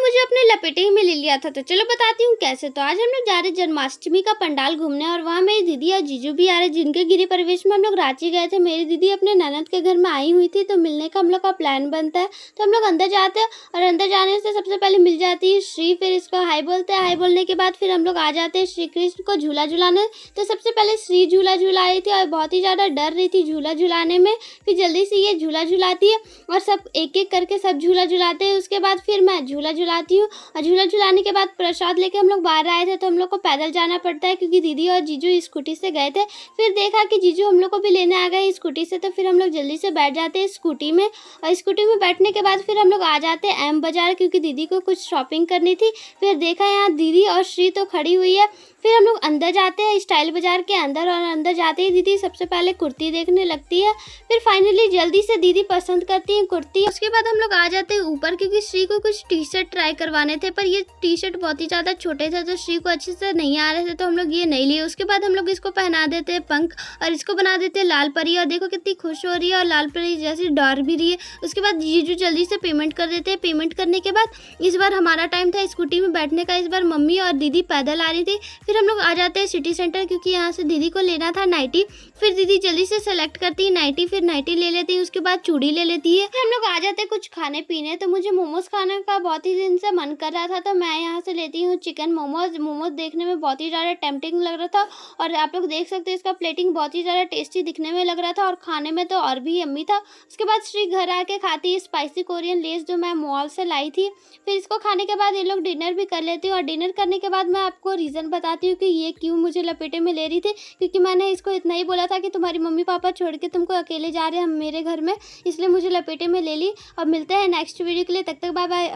मुझे अपने लपेटे ही में ले लिया था। तो चलो बताती हूँ कैसे। तो आज हम लोग जा रहे जन्माष्टमी का पंडाल घूमने और वहाँ मेरी दीदी और जीजू भी आ रहे, जिनके गृह प्रवेश में हम लोग रांची गए थे। मेरी दीदी अपने ननद के घर में आई हुई थी, तो मिलने का हम लोग का प्लान बनता है। तो हम लोग अंदर जाते हैं और अंदर जाने से सबसे पहले मिल जाती है श्री, फिर इसको हाय बोलते हैं। हाय बोलने के बाद फिर हम लोग आ जाते हैं श्री कृष्ण को झूला झुलाने। तो सबसे पहले श्री झूला झुला रही थी और बहुत ही ज़्यादा डर रही थी झूला झुलाने में। फिर जल्दी से ये झूला झुलाती है और सब एक एक करके सब झूला झुलाते हैं। उसके बाद फिर मैं झूला झुलाती हूँ और झूला झुलाने के बाद प्रसाद लेके हम लोग बाहर आए थे। तो हम लोग को पैदल जाना पड़ता है क्योंकि दीदी और जीजू स्कूटी से गए थे। फिर देखा कि जीजू हम लोग को भी लेने आ गए स्कूटी से, तो फिर हम लोग जल्दी से बैठ जाते हैं स्कूटी में। और स्कूटी में बैठने के बाद फिर हम लोग आ जाते हैं एम बाज़ार, क्योंकि दीदी को कुछ शॉपिंग करनी थी। फिर देखा यहाँ दीदी और श्री तो खड़ी हुई है। फिर हम लोग अंदर जाते हैं स्टाइल बाज़ार के अंदर, और अंदर जाते ही दीदी सबसे पहले कुर्ती देखने लगती है। फिर फाइनली जल्दी से दीदी पसंद करती है कुर्ती। उसके बाद हम लोग आ जाते हैं ऊपर, क्योंकि श्री को कुछ टी शर्ट ट्राई करवाने थे, पर ये टी शर्ट बहुत ही ज़्यादा छोटे थे तो श्री को अच्छे से नहीं आ रहे थे, तो हम लोग ये नहीं लिए। उसके बाद हम लोग इसको पहना देते हैं पंख और इसको बना देते हैं लाल परी, और देखो कितनी खुश हो रही है और लाल परी जैसी डर भी रही है। उसके बाद जीजू जल्दी से पेमेंट कर देते हैं। पेमेंट करने के बाद इस बार हमारा टाइम था स्कूटी में बैठने का। इस बार मम्मी और दीदी पैदल आ रही थी। फिर हम लोग आ जाते हैं सिटी सेंटर, क्योंकि यहाँ से दीदी को लेना था नाइटी। फिर दीदी जल्दी से सेलेक्ट करती है नाइटी, फिर नाइटी ले लेती है, उसके बाद चूड़ी ले लेती है। फिर हम लोग आ जाते हैं कुछ खाने पीने। तो मुझे मोमोज खाने का बहुत ही दिन से मन कर रहा था, तो मैं यहाँ से लेती हूँ चिकन मोमोज। मोमोज देखने में बहुत ही ज़्यादा टेम्पटिंग लग रहा था, और आप लोग देख सकते हैं इसका प्लेटिंग बहुत ही ज़्यादा टेस्टी दिखने में लग रहा था, और खाने में तो और भी यम्मी था। उसके बाद श्री घर आके खाती है स्पाइसी कोरियन लेस, जो मैं मॉल से लाई थी। फिर इसको खाने के बाद ये लोग डिनर भी कर लेते हैं, और डिनर करने के बाद मैं आपको रीज़न बताती हूँ कि ये क्यों मुझे लपेटे में ले रही थी। क्योंकि मैंने इसको इतना ही बोला था कि तुम्हारी मम्मी पापा छोड़ के तुमको अकेले जा रहे हैं हम मेरे घर में, इसलिए मुझे लपेटे में ले ली। और मिलते हैं नेक्स्ट वीडियो के लिए, तब तक बाय बाय।